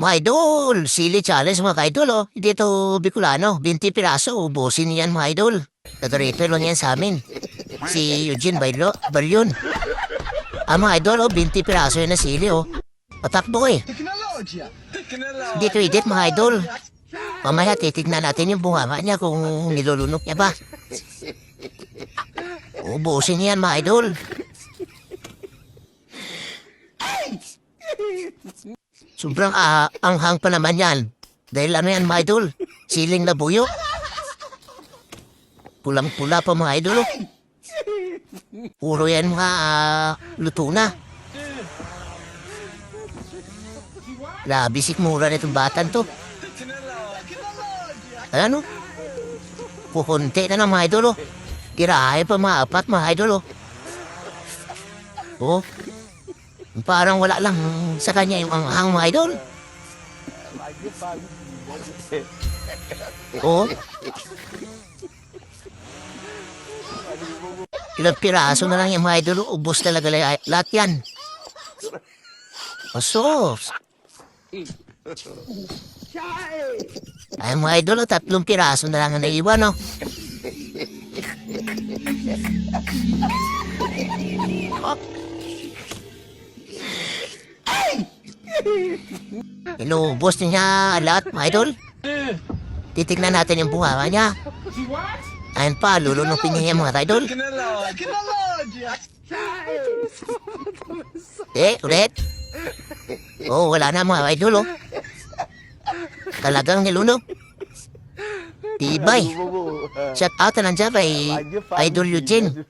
Mga idol, sili challenge mga idol oh. Dito Bicolano, 20 piraso, ubusin niyan mga idol. Tatorito lang yan sa amin. Si Eugene Baryon. Mga idol oh, 20 piraso yun na sili oh. Patakbo eh. Dito edit mga idol. Mamaya titignan natin yung bunganga niya kung nilulunok niya ba. Ubusin niyan mga idol. Sobrang anghang pa naman yan. Dahil ano yan mga idol? Siling na buyo. Pulang-pula pa mga idol. Puro yan mga luto na. Labisik mura na itong batan to. Ano? Pukunti na ng mga idol. Kirahay pa mga apat mga idol. Oh. Parang wala lang sa kanya yung anghang mga idol. Oh. Ilang piraso na lang yung mga idol. Ubos talaga lahat yan. Osos. Ay mga idol, 3 piraso na lang ang naiwan, no? Inubos niya lahat, mga idol. Titignan natin yung bunganga niya. Ayun pa, lulunupin niya yung mga idol. Ulit. Oh, wala na mga idol, oh. Talagang nilunok. Tibay. Shout out na nandiyan kay Idol Eugene.